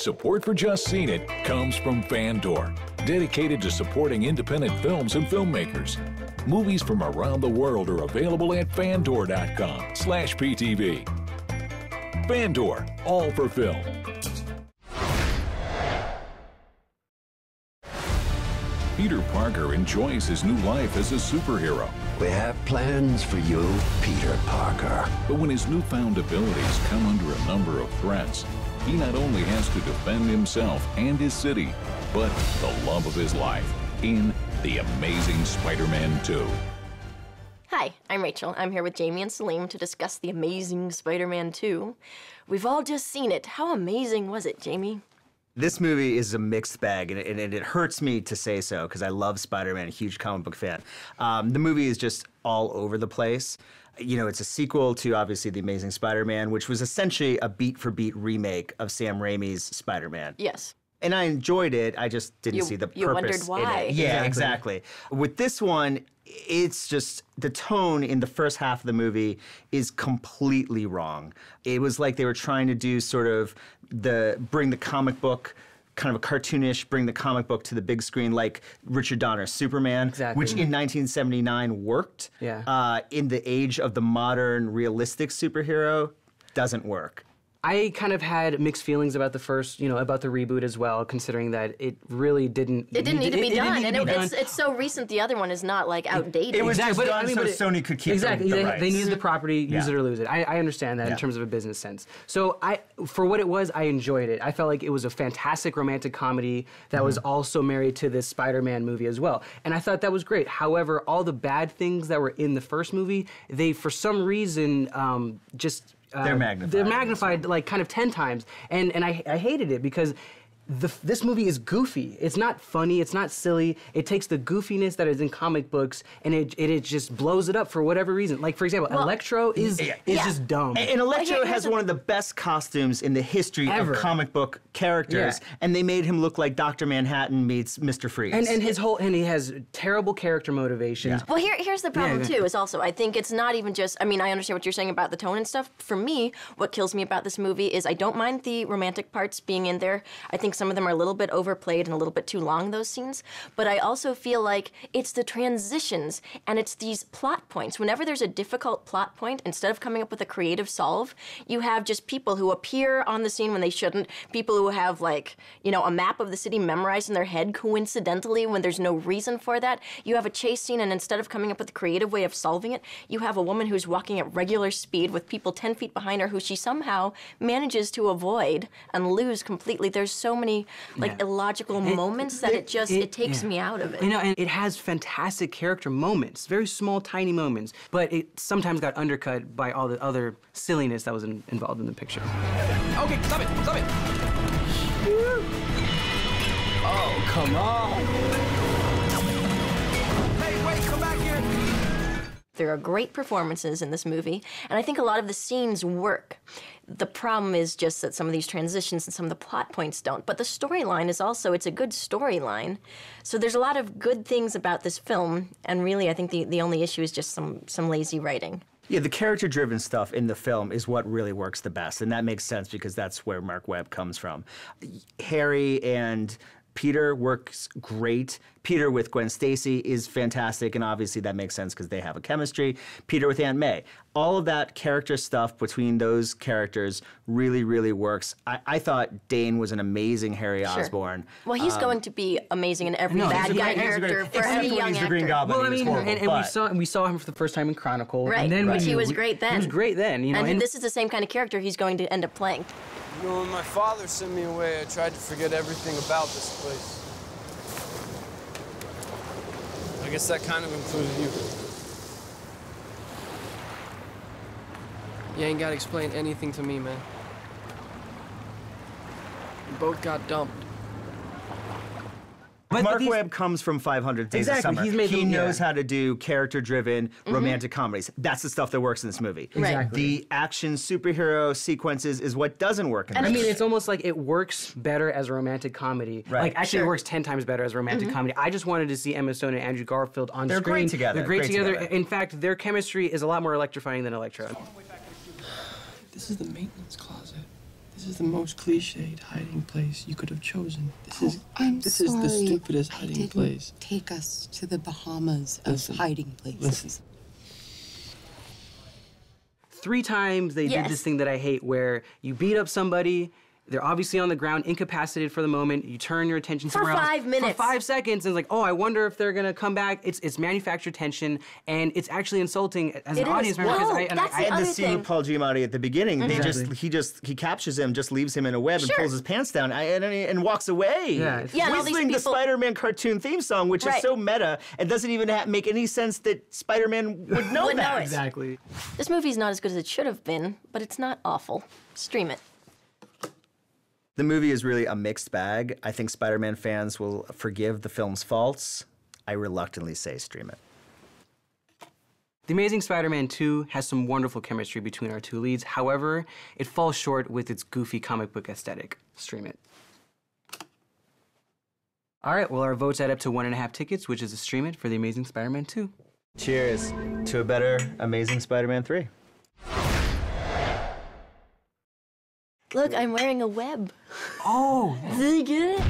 Support for Just Seen It comes from Fandor, dedicated to supporting independent films and filmmakers. Movies from around the world are available at fandor.com/PTV. Fandor, all for film. Peter Parker enjoys his new life as a superhero. We have plans for you, Peter Parker. But when his newfound abilities come under a number of threats, he not only has to defend himself and his city, but the love of his life in The Amazing Spider-Man 2. Hi, I'm Rachel. I'm here with Jami and Salim to discuss The Amazing Spider-Man 2. We've all just seen it. How amazing was it, Jami? This movie is a mixed bag, and it hurts me to say so because I love Spider-Man, a huge comic book fan. The movie is just all over the place. You know, it's a sequel to, obviously, The Amazing Spider-Man, which was essentially a beat-for-beat remake of Sam Raimi's Spider-Man. Yes. And I enjoyed it, I just didn't see the purpose you wondered why. in it. Yeah, exactly. With this one, it's just, the tone in the first half of the movie is completely wrong. It was like they were trying to do sort of bring the comic book, kind of a cartoonish, bring the comic book to the big screen like Richard Donner's Superman, which in 1979 worked. Yeah. In the age of the modern realistic superhero, doesn't work. I kind of had mixed feelings about the first, about the reboot as well, considering that it really didn't... It didn't need to be done, and it's so recent, the other one is not, like, outdated. It was just done so Sony could keep the rights. They needed the property, use it or lose it. I understand that in terms of a business sense. So for what it was, I enjoyed it. I felt like it was a fantastic romantic comedy that was also married to this Spider-Man movie as well. And I thought that was great. However, all the bad things that were in the first movie, they, for some reason, just... They're magnified. They're magnified like kind of 10 times, and I hated it because this movie is goofy. It's not funny. It's not silly. It takes the goofiness that is in comic books and it just blows it up for whatever reason. Like, for example, Electro is just dumb. And Electro has one of the best costumes in the history of comic book characters, and they made him look like Dr. Manhattan meets Mr. Freeze. And he has terrible character motivations. Well, here's the problem too. Is also I think it's not even just. I mean, I understand what you're saying about the tone and stuff. For me, what kills me about this movie is I don't mind the romantic parts being in there. I think some of them are a little bit overplayed and a little bit too long, those scenes. But I also feel like it's the transitions and it's these plot points. Whenever there's a difficult plot point, instead of coming up with a creative solve, you have just people who appear on the scene when they shouldn't, people who have, like, a map of the city memorized in their head coincidentally when there's no reason for that. You have a chase scene, and instead of coming up with a creative way of solving it, you have a woman who's walking at regular speed with people 10 feet behind her who she somehow manages to avoid and lose completely. There's so many illogical moments that it takes me out of it. And it has fantastic character moments, very small, tiny moments, but it sometimes got undercut by all the other silliness that was involved in the picture. Okay, stop it, stop it. Oh, come on. Hey, wait, come back here. There are great performances in this movie, and I think a lot of the scenes work. The problem is just that some of these transitions and some of the plot points don't. But the storyline is also, it's a good storyline. So there's a lot of good things about this film, and really I think the only issue is just some lazy writing. Yeah, the character-driven stuff in the film is what really works the best, and that makes sense because that's where Mark Webb comes from. Harry and Peter works great. Peter with Gwen Stacy is fantastic, and obviously that makes sense because they have a chemistry. Peter with Aunt May. All of that character stuff between those characters really, really works. I thought Dane was an amazing Harry Osborn. Well, he's going to be amazing in every bad guy character for every young actor. Green Goblin, well, I mean, and we saw him for the first time in Chronicle. Right, and then he was great then. He was great then. And this is the same kind of character he's going to end up playing. When my father sent me away, I tried to forget everything about this place. I guess that kind of included you. You ain't gotta explain anything to me, man. We both got dumped. Mark Webb comes from 500 Days of Summer. He knows how to do character-driven romantic comedies. That's the stuff that works in this movie. Exactly. The action superhero sequences is what doesn't work in this movie. I mean, it's almost like it works better as a romantic comedy. Right. Like, actually, it works 10 times better as a romantic comedy. I just wanted to see Emma Stone and Andrew Garfield on screen. They're great together. They're great together. In fact, their chemistry is a lot more electrifying than Electro. This is the maintenance closet. This is the most cliched hiding place you could have chosen. This sorry. is the stupidest hiding place. Take us to the Bahamas of hiding places. Listen. 3 times they did this thing that I hate where you beat up somebody, they're obviously on the ground, incapacitated for the moment, you turn your attention somewhere else. For 5 minutes. For 5 seconds, and it's like, oh, I wonder if they're gonna come back. It's manufactured tension, and it's actually insulting as an audience member. No, because that's the And other the scene thing. with Paul Giamatti at the beginning, Exactly. he captures him, just leaves him in a web and Sure. pulls his pants down and walks away. Yeah, it's- Yeah, and all these whistling the people- Spider-Man cartoon theme song, which is Right. so meta and doesn't even make any sense that Spider-Man would know Would know that. it. Exactly. This movie's not as good as it should have been, but it's not awful. Stream it. The movie is really a mixed bag. I think Spider-Man fans will forgive the film's faults. I reluctantly say stream it. The Amazing Spider-Man 2 has some wonderful chemistry between our 2 leads. However, it falls short with its goofy comic book aesthetic. Stream it. All right, well, our votes add up to 1.5 tickets, which is a stream it for The Amazing Spider-Man 2. Cheers to a better Amazing Spider-Man 3. Look, I'm wearing a web. Oh! Did you get it?